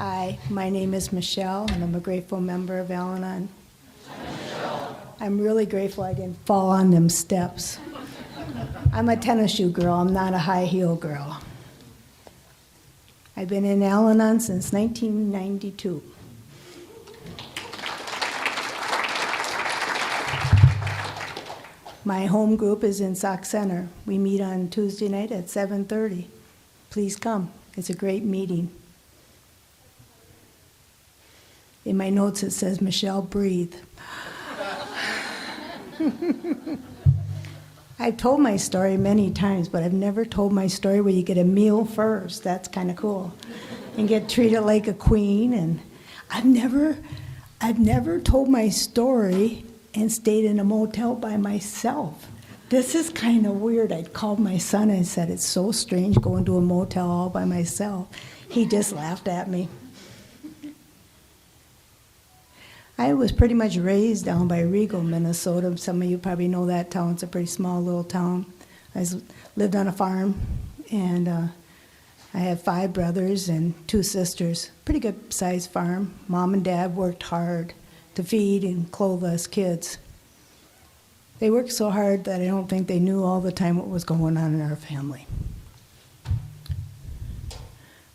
Hi, my name is Michelle, and I'm a grateful member of Al-Anon. I'm really grateful I didn't fall on them steps. I'm a tennis shoe girl, I'm not a high heel girl. I've been in Al-Anon since 1992. My home group is in Sauk Center. We meet on Tuesday night at 7:30. Please come. It's a great meeting. In my notes it says, Michelle, breathe. I've told my story many times, but I've never told my story where you get a meal first. That's kind of cool. And get treated like a queen. And I've never told my story and stayed in a motel by myself. This is kind of weird. I called my son and said, it's so strange going to a motel all by myself. He just laughed at me. I was pretty much raised down by Regal, Minnesota. Some of you probably know that town. It's a pretty small little town. Lived on a farm, and I had 5 brothers and 2 sisters. Pretty good sized farm. Mom and Dad worked hard to feed and clothe us kids. They worked so hard that I don't think they knew all the time what was going on in our family.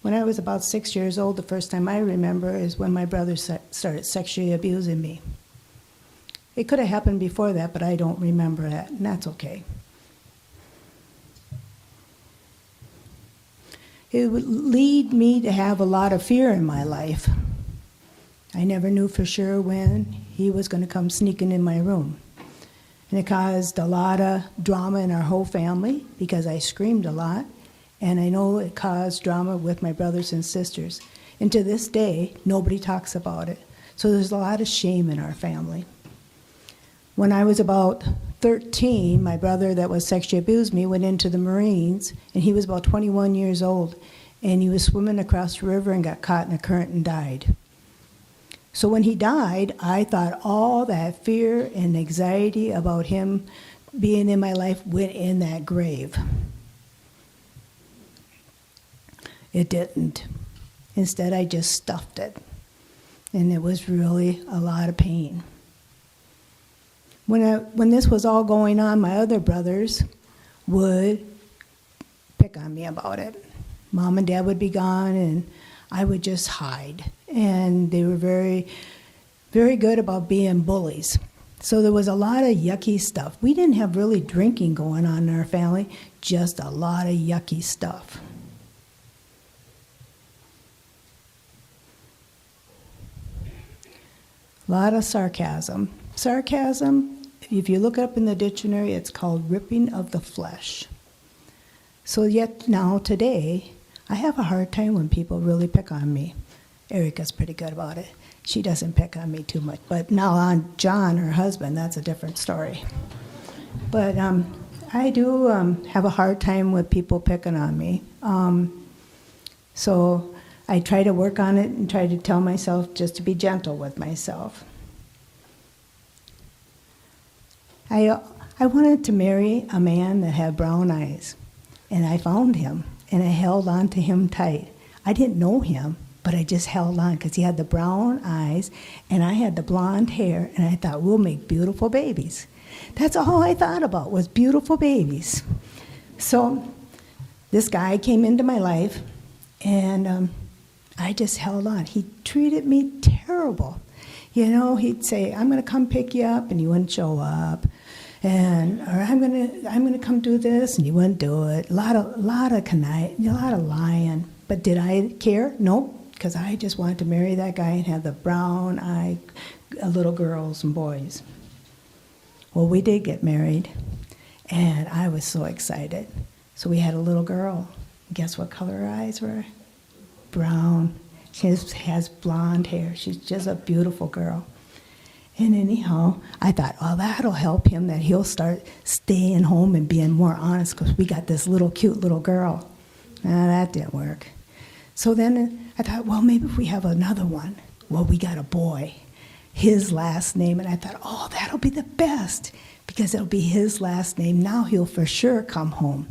When I was about 6 years old, the first time I remember is when my brother started sexually abusing me. It could have happened before that, but I don't remember that, and that's okay. It would lead me to have a lot of fear in my life. I never knew for sure when he was going to come sneaking in my room. And it caused a lot of drama in our whole family because I screamed a lot. And I know it caused drama with my brothers and sisters. And to this day, nobody talks about it. So there's a lot of shame in our family. When I was about 13, my brother that was sexually abused me went into the Marines, and he was about 21 years old. And he was swimming across the river and got caught in a current and died. So when he died, I thought all that fear and anxiety about him being in my life went in that grave. It didn't. Instead, I just stuffed it. And it was really a lot of pain. When this was all going on, my other brothers would pick on me about it. Mom and Dad would be gone, and I would just hide. And they were very, very good about being bullies. So there was a lot of yucky stuff. We didn't have really drinking going on in our family, just a lot of yucky stuff. A lot of sarcasm. Sarcasm, if you look up in the dictionary, it's called ripping of the flesh. So yet now, today, I have a hard time when people really pick on me. Erica's pretty good about it. She doesn't pick on me too much. But now on John, her husband, that's a different story. But I do have a hard time with people picking on me. So I try to work on it and try to tell myself just to be gentle with myself. I wanted to marry a man that had brown eyes, and I found him, and I held on to him tight. I didn't know him, but I just held on because he had the brown eyes, and I had the blonde hair, and I thought, we'll make beautiful babies. That's all I thought about was beautiful babies. So this guy came into my life, and I just held on. He treated me terrible. You know, he'd say, I'm going to come pick you up, and he wouldn't show up. Or I'm going to come do this, and he wouldn't do it. A lot of lying. But did I care? Nope, because I just wanted to marry that guy and have the brown-eyed little girls and boys. Well, we did get married, and I was so excited. So we had a little girl. Guess what color her eyes were? Brown. She has blonde hair. She's just a beautiful girl. And anyhow, I thought, oh, that'll help him, that he'll start staying home and being more honest because we got this little cute little girl. That didn't work. So then I thought, well, maybe if we have another one. Well, we got a boy, his last name. And I thought, oh, that'll be the best because it'll be his last name. Now he'll for sure come home.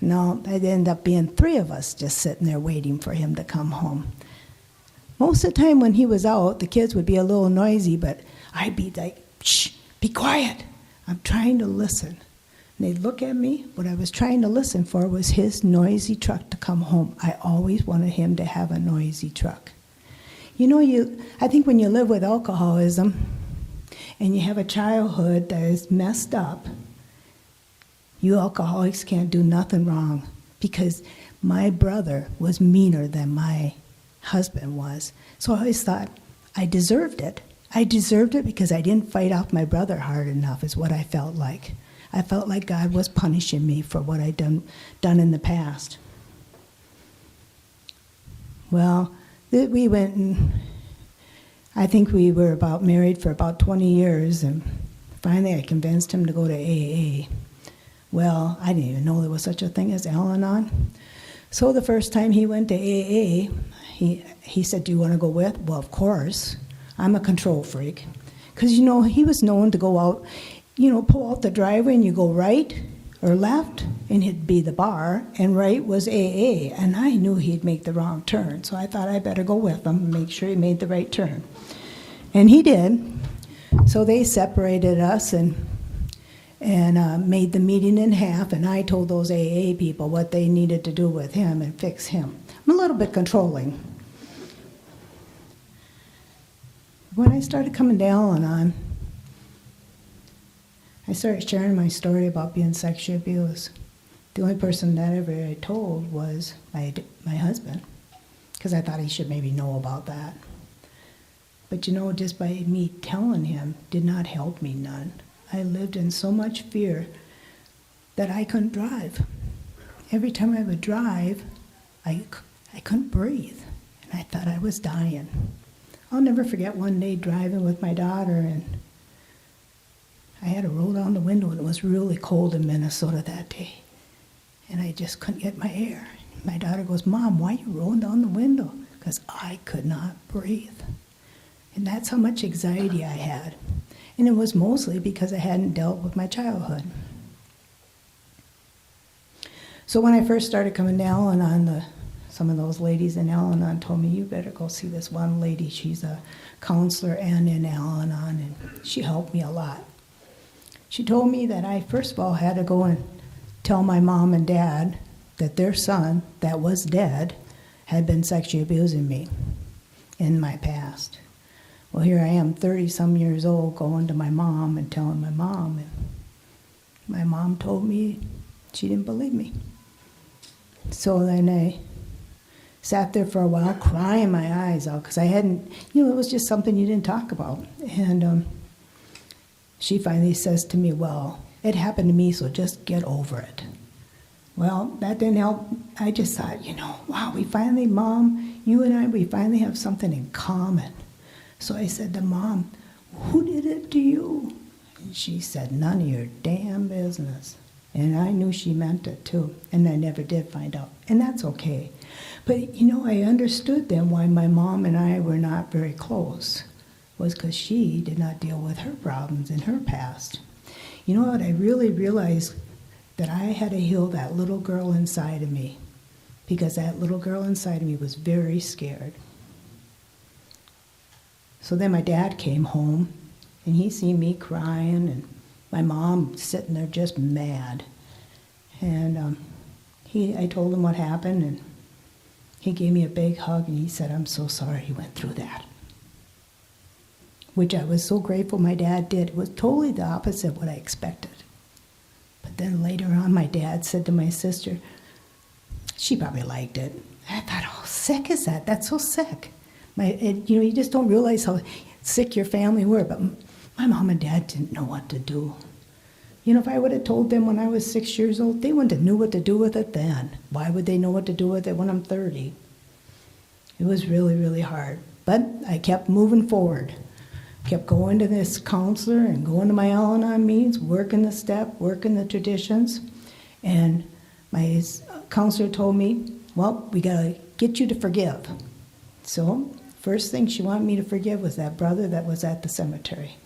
No, it ended up being 3 of us just sitting there waiting for him to come home. Most of the time when he was out, the kids would be a little noisy, but I'd be like, shh, be quiet. I'm trying to listen. And they'd look at me. What I was trying to listen for was his noisy truck to come home. I always wanted him to have a noisy truck. You know, I think when you live with alcoholism and you have a childhood that is messed up, you alcoholics can't do nothing wrong, because my brother was meaner than my husband was. So I always thought I deserved it. I deserved it because I didn't fight off my brother hard enough, is what I felt like. I felt like God was punishing me for what I'd done in the past. Well, we went and I think we were about married for about 20 years, and finally I convinced him to go to AA. Well, I didn't even know there was such a thing as Al-Anon. So the first time he went to AA, he said, do you want to go with? Well, of course. I'm a control freak. Because, you know, he was known to go out, you know, pull out the driveway and you go right or left, and it'd be the bar, and right was AA. And I knew he'd make the wrong turn, so I thought I better go with him and make sure he made the right turn. And he did. So they separated us and made the meeting in half, and I told those AA people what they needed to do with him and fix him. I'm a little bit controlling. When I started coming to Al-Anon, I started sharing my story about being sexually abused. The only person that ever I told was my husband, because I thought he should maybe know about that. But you know, just by me telling him did not help me none. I lived in so much fear that I couldn't drive. Every time I would drive, I couldn't breathe, and I thought I was dying. I'll never forget one day driving with my daughter, and I had to roll down the window, and it was really cold in Minnesota that day, and I just couldn't get my air. My daughter goes, Mom, why are you rolling down the window? Because I could not breathe. And that's how much anxiety I had. And it was mostly because I hadn't dealt with my childhood. So when I first started coming to Al-Anon, some of those ladies in Al-Anon told me, you better go see this one lady. She's a counselor and in Al-Anon, and she helped me a lot. She told me that I, first of all, had to go and tell my mom and dad that their son, that was dead, had been sexually abusing me in my past. Well, here I am, 30-some years old, going to my mom and telling my mom, and my mom told me she didn't believe me. So then I sat there for a while, crying my eyes out, because I hadn't, you know, it was just something you didn't talk about. And she finally says to me, well, it happened to me, so just get over it. Well, that didn't help. I just thought, you know, wow, Mom, you and I, we finally have something in common. So I said to Mom, who did it to you? And she said, none of your damn business. And I knew she meant it too, and I never did find out. And that's okay. But, you know, I understood then why my mom and I were not very close, was because she did not deal with her problems in her past. You know what, I really realized that I had to heal that little girl inside of me, because that little girl inside of me was very scared. So then my dad came home, and he seen me crying, and my mom sitting there just mad. And I told him what happened, and he gave me a big hug, and he said, I'm so sorry you went through that. Which I was so grateful my dad did. It was totally the opposite of what I expected. But then later on, my dad said to my sister, she probably liked it. I thought, how sick is that? That's so sick. You just don't realize how sick your family were, but my mom and dad didn't know what to do. You know, if I would have told them when I was 6 years old, they wouldn't have knew what to do with it then. Why would they know what to do with it when I'm 30? It was really, really hard. But I kept moving forward. Kept going to this counselor and going to my Al-Anon meetings, working the step, working the traditions. And my counselor told me, well, we got to get you to forgive. So first thing she wanted me to forgive was that brother that was at the cemetery.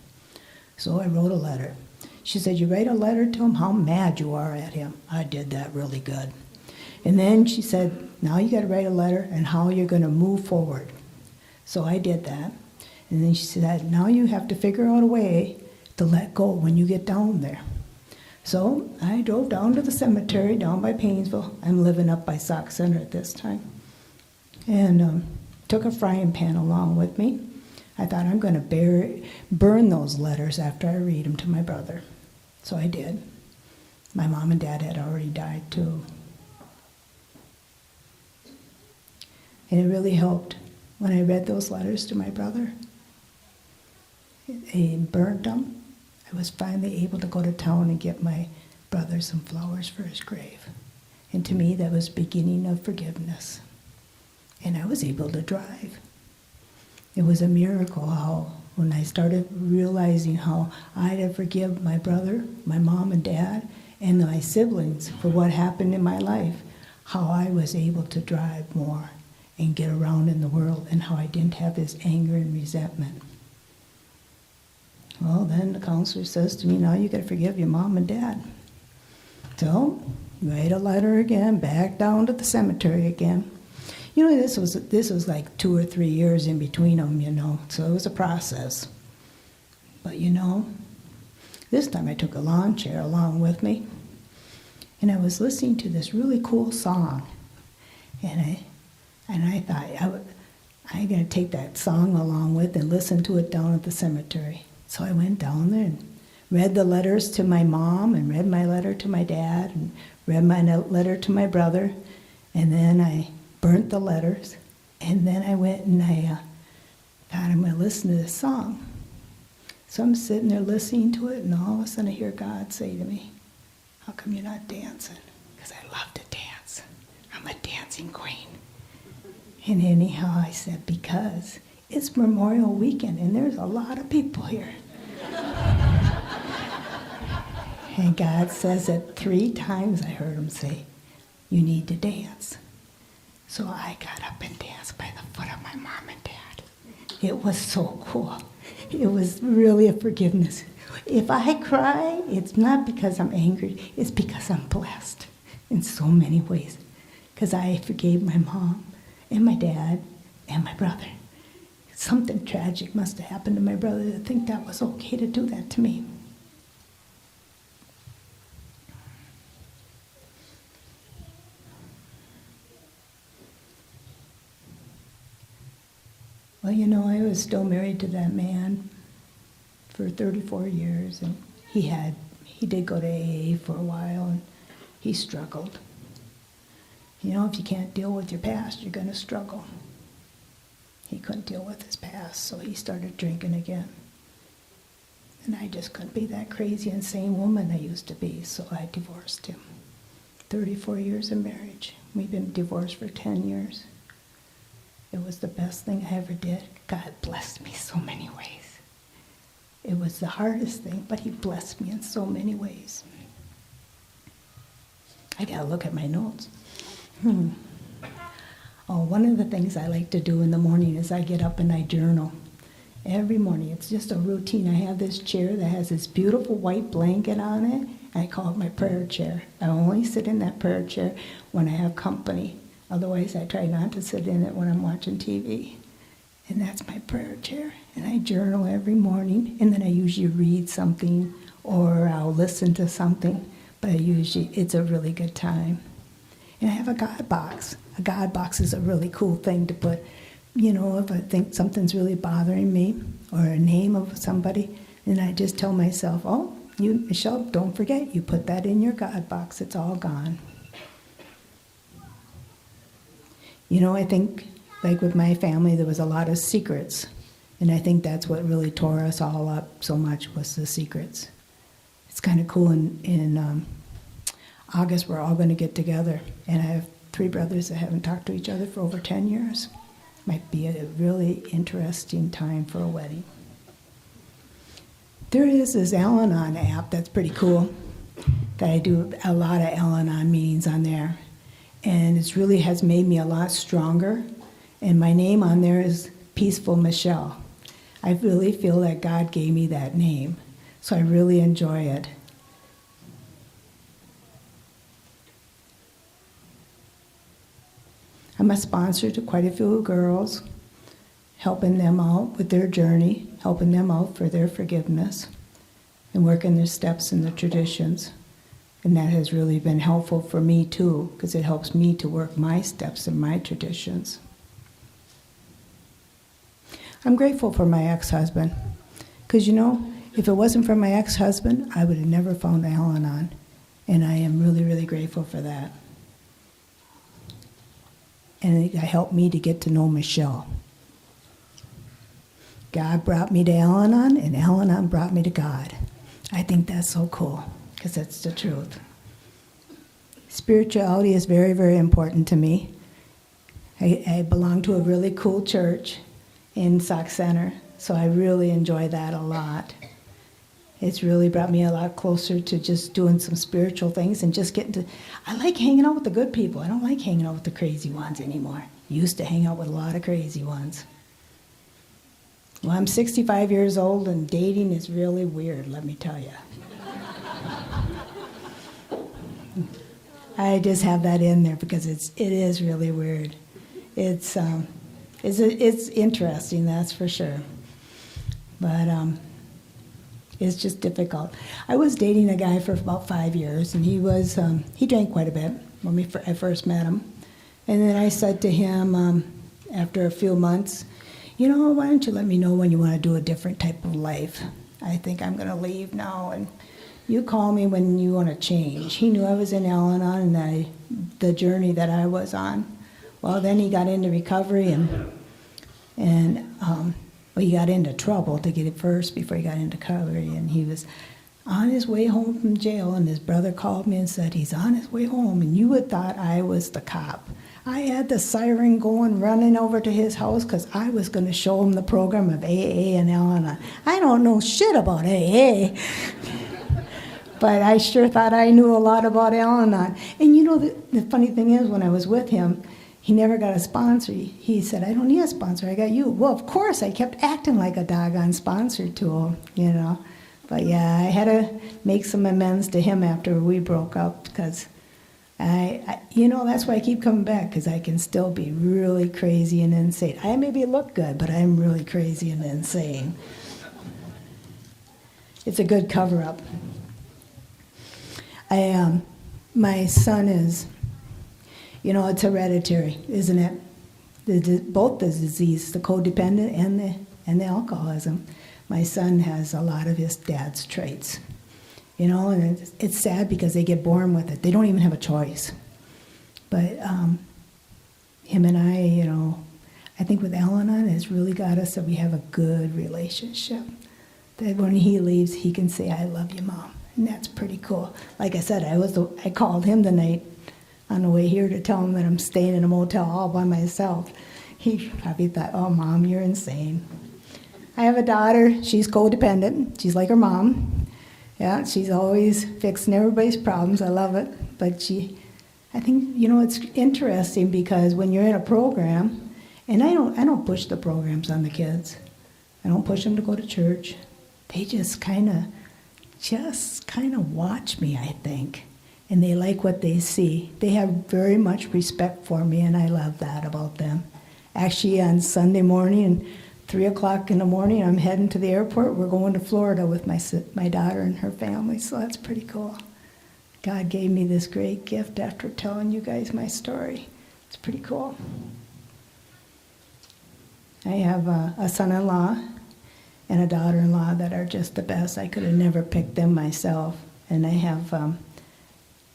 So I wrote a letter. She said, you write a letter to him, how mad you are at him. I did that really good. And then she said, now you got to write a letter and how you're going to move forward. So I did that. And then she said, now you have to figure out a way to let go when you get down there. So I drove down to the cemetery down by Painesville. I'm living up by Sauk Center at this time. And took a frying pan along with me. I thought I'm going to burn those letters after I read them to my brother. So I did. My mom and dad had already died too. And it really helped when I read those letters to my brother. And burnt them. I was finally able to go to town and get my brother some flowers for his grave. And to me, that was the beginning of forgiveness. And I was able to drive. It was a miracle how, when I started realizing how I had to forgive my brother, my mom and dad, and my siblings for what happened in my life, how I was able to drive more and get around in the world, and how I didn't have this anger and resentment. Well, then the counselor says to me, now you got to forgive your mom and dad. So, write a letter again, back down to the cemetery again. You know, this was like 2 or 3 years in between them, you know, so it was a process. But you know, this time I took a lawn chair along with me, and I was listening to this really cool song, and I thought I'm going to take that song along with and listen to it down at the cemetery. So I went down there and read the letters to my mom and read my letter to my dad and read my letter to my brother, and then I burnt the letters, and then I went and I thought I'm going to listen to this song. So I'm sitting there listening to it, and all of a sudden I hear God say to me, how come you're not dancing? Because I love to dance. I'm a dancing queen. And anyhow, I said, because it's Memorial Weekend, and there's a lot of people here. And God says it 3 times, I heard him say, you need to dance. So I got up and danced by the foot of my mom and dad. It was so cool. It was really a forgiveness. If I cry, it's not because I'm angry, it's because I'm blessed in so many ways. Because I forgave my mom and my dad and my brother. Something tragic must have happened to my brother to think that was okay to do that to me. Well, you know, I was still married to that man for 34 years, and he did go to AA for a while, and he struggled. You know, if you can't deal with your past, you're going to struggle. He couldn't deal with his past, so he started drinking again. And I just couldn't be that crazy, insane woman I used to be, so I divorced him. 34 years of marriage. We've been divorced for 10 years. It was the best thing I ever did. God blessed me so many ways. It was the hardest thing, but he blessed me in so many ways. I gotta look at my notes. Oh, one of the things I like to do in the morning is I get up and I journal. Every morning, it's just a routine. I have this chair that has this beautiful white blanket on it. I call it my prayer chair. I only sit in that prayer chair when I have company. Otherwise, I try not to sit in it when I'm watching TV. And that's my prayer chair. And I journal every morning, and then I usually read something or I'll listen to something, but it's a really good time. And I have a God box. A God box is a really cool thing to put, you know, if I think something's really bothering me or a name of somebody, and I just tell myself, oh, you, Michelle, don't forget, you put that in your God box. It's all gone. You know, I think, like with my family, there was a lot of secrets. And I think that's what really tore us all up so much was the secrets. It's kind of cool. In August, we're all going to get together. And I have 3 brothers that haven't talked to each other for over 10 years. Might be a really interesting time for a wedding. There is this Al-Anon app that's pretty cool. That I do a lot of Al-Anon meetings on there. And it really has made me a lot stronger. And my name on there is Peaceful Michelle. I really feel that God gave me that name. So I really enjoy it. I'm a sponsor to quite a few girls. helping them out with their journey, helping them out for their forgiveness, and working their steps and their traditions. And that has really been helpful for me too, because it helps me to work my steps and my traditions. I'm grateful for my ex-husband, because if it wasn't for my ex-husband, I would have never found Al-Anon, and I am really, really grateful for that. And it helped me to get to know Michelle. God brought me to Al-Anon, and Al-Anon brought me to God. I think that's so cool, because that's the truth. Spirituality is very, very important to me. I belong to a really cool church in Sauk Center, so I really enjoy that a lot. It's really brought me a lot closer to just doing some spiritual things and just getting to... I like hanging out with the good people. I don't like hanging out with the crazy ones anymore. Used to hang out with a lot of crazy ones. Well, I'm 65 years old, and dating is really weird, let me tell you. I just have that in there because it is really weird. It's interesting, that's for sure. But it's just difficult. I was dating a guy for about 5 years, and he drank quite a bit when I first met him. And then I said to him after a few months, why don't you let me know when you want to do a different type of life? I think I'm going to leave now, and you call me when you want to change. He knew I was in Al-Anon and the journey that I was on. Well, then he got into recovery, and he got into trouble to get it first before he got into recovery, and he was on his way home from jail, and his brother called me and said he's on his way home, and you would thought I was the cop. I had the siren going, running over to his house because I was going to show him the program of AA and Al-Anon. I don't know shit about AA, but I sure thought I knew a lot about Al-Anon. And the funny thing is, when I was with him, he never got a sponsor. He said, I don't need a sponsor, I got you. Well, of course, I kept acting like a doggone sponsor to him, But yeah, I had to make some amends to him after we broke up, because that's why I keep coming back, because I can still be really crazy and insane. I maybe look good, but I'm really crazy and insane. It's a good cover-up. My son is, it's hereditary, isn't it? Both the disease, the codependent and the alcoholism. My son has a lot of his dad's traits. And it's sad because they get born with it. They don't even have a choice. But him and I think with Al-Anon, it's really got us that we have a good relationship. That when he leaves, he can say, I love you, Mom. And that's pretty cool. Like I said, I called him the night on the way here to tell him that I'm staying in a motel all by myself. He probably thought, oh, Mom, you're insane. I have a daughter. She's codependent. She's like her mom. Yeah, she's always fixing everybody's problems. I love it. But I think, it's interesting because when you're in a program, and I don't push the programs on the kids. I don't push them to go to church. They just kind of watch me, I think. And they like what they see. They have very much respect for me, and I love that about them. Actually, on Sunday morning, 3 o'clock in the morning, I'm heading to the airport. We're going to Florida with my daughter and her family, so that's pretty cool. God gave me this great gift after telling you guys my story. It's pretty cool. I have a son-in-law and a daughter-in-law that are just the best. I could have never picked them myself. And I have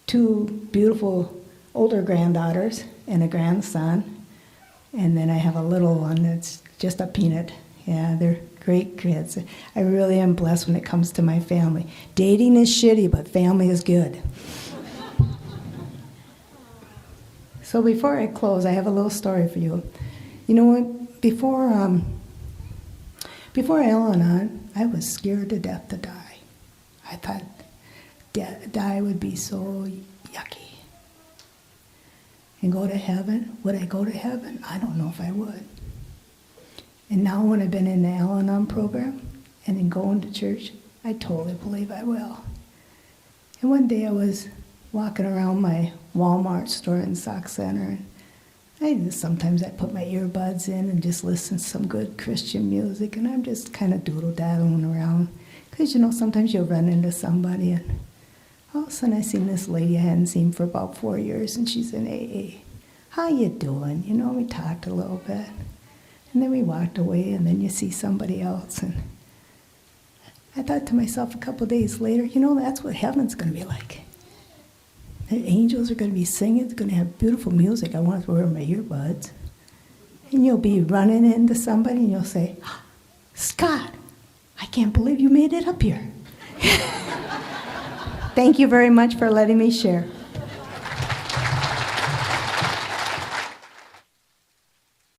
2 beautiful older granddaughters and a grandson. And then I have a little one that's just a peanut. Yeah, they're great kids. I really am blessed when it comes to my family. Dating is shitty, but family is good. So before I close, I have a little story for you. You know what? Before Al-Anon, I was scared to death to die. I thought die would be so yucky. And go to heaven? Would I go to heaven? I don't know if I would. And now when I've been in the Al-Anon program and in going to church, I totally believe I will. And one day I was walking around my Walmart store in Sauk Center, and Sometimes I put my earbuds in and just listen to some good Christian music, and I'm just kind of doodle-daddling around. Because, sometimes you'll run into somebody, and all of a sudden I seen this lady I hadn't seen for about 4 years, and she's in AA. How you doing? We talked a little bit. And then we walked away, and then you see somebody else. And I thought to myself a couple days later, that's what heaven's going to be like. The angels are going to be singing. It's going to have beautiful music. I want to wear my earbuds. And you'll be running into somebody, and you'll say, Scott, I can't believe you made it up here. Thank you very much for letting me share.